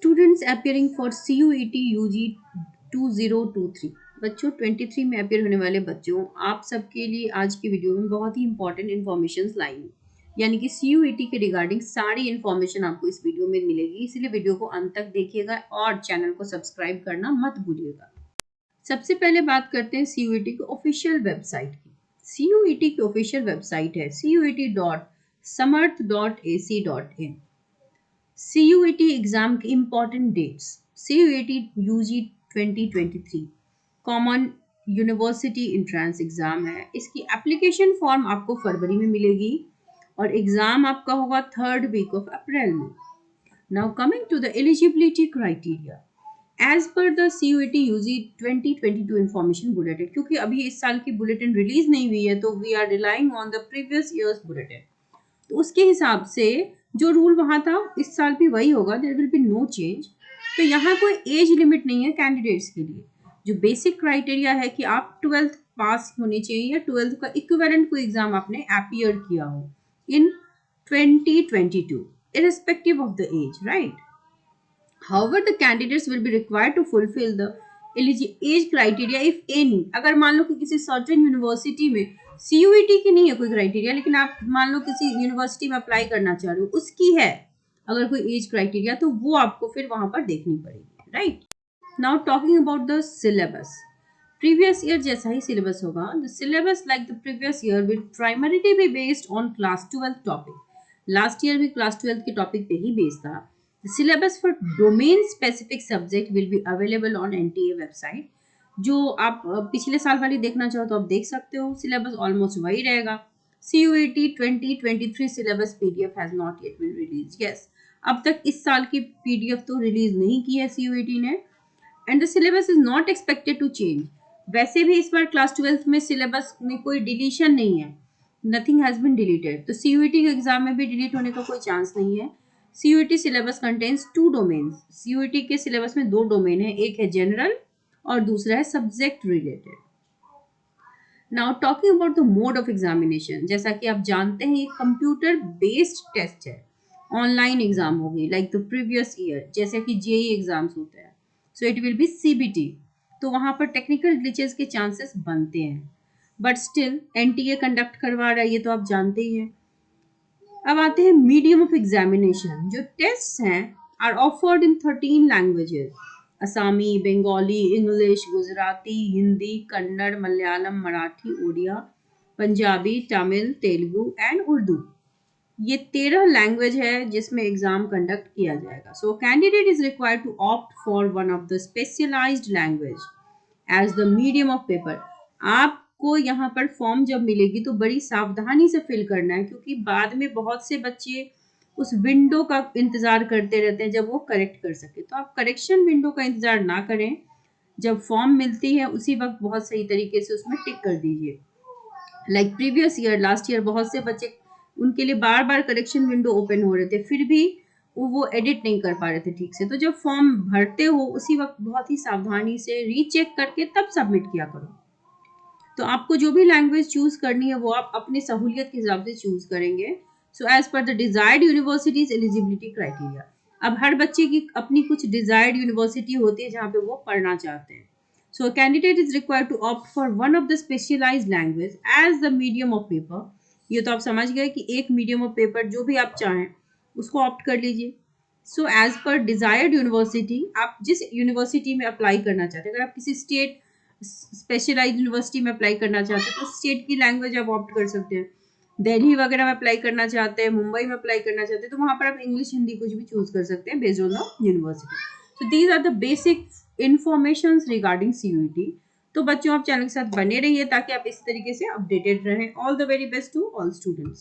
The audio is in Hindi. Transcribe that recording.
Students appearing for CUET UG 2023। बच्चों 23 में अपियर होने वाले बच्चों, आप सबके लिए आज की वीडियो में बहुत ही इंपॉर्टेंट इन्फॉर्मेशन लाई हूँ। यानी कि CUET के रिगार्डिंग सारी इन्फॉर्मेशन आपको इस वीडियो में मिलेगी, इसलिए वीडियो को अंत तक देखिएगा और चैनल को सब्सक्राइब करना मत भूलिएगा। सबसे पहले बात करते हैं CUET की ऑफिशियल वेबसाइट की। CUET की ऑफिशियल वेबसाइट है cuet.samarth.ac.in। CUET एग्जाम की important dates. CUET UG 2023 common university entrance exam है। इसकी एप्लीकेशन फॉर्म आपको फरवरी में मिलेगी और एग्जाम आपका होगा 3rd वीक ऑफ अप्रैल में। Now coming to the eligibility criteria as per the CUET UG 2022 information bulletin, क्योंकि अभी इस साल की बुलेटिन रिलीज नहीं हुई है तो we are relying on the previous year's bulletin. तो उसके हिसाब से जो रूल वहां था इस साल भी वही होगा, there will be no change. तो यहाँ कोई एज लिमिट नहीं है कैंडिडेट्स के लिए। जो बेसिक क्राइटेरिया है कि आप 12th पास होनी चाहिए या 12th का इक्विवेलेंट कोई एग्जाम आपने अपियर किया हो इन 2022 irrespective of the age, right? However, the candidates will be required to fulfill the age criteria if any। अगर मान लो कि किसी सर्टेन यूनिवर्सिटी में CUET की नहीं है कोई क्राइटेरिया, लेकिन आप मान लो किसी यूनिवर्सिटी में अप्लाई करना चाह रहे हो, उसकी है अगर कोई एज क्राइटेरिया, तो वो आपको फिर वहां पर देखनी पड़ेगी, right. Now talking about the syllabus, previous year जैसा ही सिलेबस होगा। The syllabus like the previous year will primarily be based on class 12 topic. Last year भी क्लास 12 के टॉपिक पे ही बेस्ड था। The syllabus for domain specific subject will be available on NTA website। जो आप पिछले साल वाली देखना चाहो तो आप देख सकते हो, सिलेबस ऑलमोस्ट वही रहेगा। CUET 2023 syllabus PDF has not yet been released। Yes, अब तक इस साल की PDF तो रिलीज नहीं की है CUET ने, and the syllabus is not expected to change। वैसे भी इस बार क्लास 12 में सिलेबस में कोई डिलीशन नहीं है, नथिंग हैज बीन डिलीटेड। तो CUET के एग्जाम में भी डिलीट होने का कोई चांस नहीं है। CUET syllabus contains 2 domains. CUET के सिलेबस में 2 डोमेन है, एक है जनरल और दूसरा है subject related. Now talking about the mode of examination, जैसा कि आप जानते हैं ये कंप्यूटर बेस्ड टेस्ट है, ऑनलाइन एग्जाम होगी लाइक द प्रीवियस ईयर, जैसे कि JEE एग्जाम्स होते हैं। So it will be CBT। तो वहां पर टेक्निकल ग्लिचेस के चांसेस बनते हैं, बट स्टिल NTA कंडक्ट करवा रहा है, ये तो आप जानते ही हैं। अब आते हैं मीडियम ऑफ एग्जामिनेशन। जो टेस्ट हैं are offered in 13 languages, Assamese, Bengali, English, Gujarati, Hindi, Kannada, Malayalam, Marathi, Odia, Punjabi, Tamil, Telugu and Urdu. ये 13 लैंग्वेज है जिसमें एग्जाम कंडक्ट किया जाएगा। So candidate is required to opt for one of the specialised language as the medium of paper. आपको यहाँ पर फॉर्म जब मिलेगी तो बड़ी सावधानी से फिल करना है, क्योंकि बाद में बहुत से बच्चे उस विंडो का इंतजार करते रहते हैं जब वो करेक्ट कर सके। तो आप करेक्शन विंडो का इंतजार ना करें, जब फॉर्म मिलती है उसी वक्त बहुत सही तरीके से उसमें टिक कर दीजिए। Like previous year, last year बहुत से बच्चे, उनके लिए बार बार करेक्शन विंडो ओपन हो रहे थे, फिर भी वो एडिट नहीं कर पा रहे थे ठीक से। तो जब फॉर्म भरते हो उसी वक्त बहुत ही सावधानी से रीचेक करके तब सबमिट किया करो। तो आपको जो भी लैंग्वेज चूज करनी है वो आप अपनी सहूलियत के हिसाब से चूज करेंगे। So as per the desired universities eligibility criteria. अब हर बच्चे की अपनी कुछ डिजायर्ड यूनिवर्सिटी होती है जहाँ पे वो पढ़ना चाहते हैं। So candidate is required to opt for one of the specialised language as the medium of paper. ये तो आप समझ गए कि एक मीडियम ऑफ पेपर जो भी आप चाहें उसको ऑप्ट कर लीजिए। So as per desired university, आप जिस यूनिवर्सिटी में अप्लाई करना चाहते हैं, अगर आप किसी स्टेट स्पेशलाइज्ड यूनिवर्सिटी में अप्लाई करना चाहते हैं तो स्टेट की लैंग्वेज आप ऑप्ट कर सकते हैं। दिल्ली वगैरह में अप्लाई करना चाहते हैं, मुंबई में अप्लाई करना चाहते हैं, तो वहां पर आप इंग्लिश, हिंदी कुछ भी चूज कर सकते हैं based on the university. So these are the basic information regarding CUET। तो बच्चों आप चैनल के साथ बने रहिए ताकि आप इस तरीके से अपडेटेड रहें। All the very best to all students.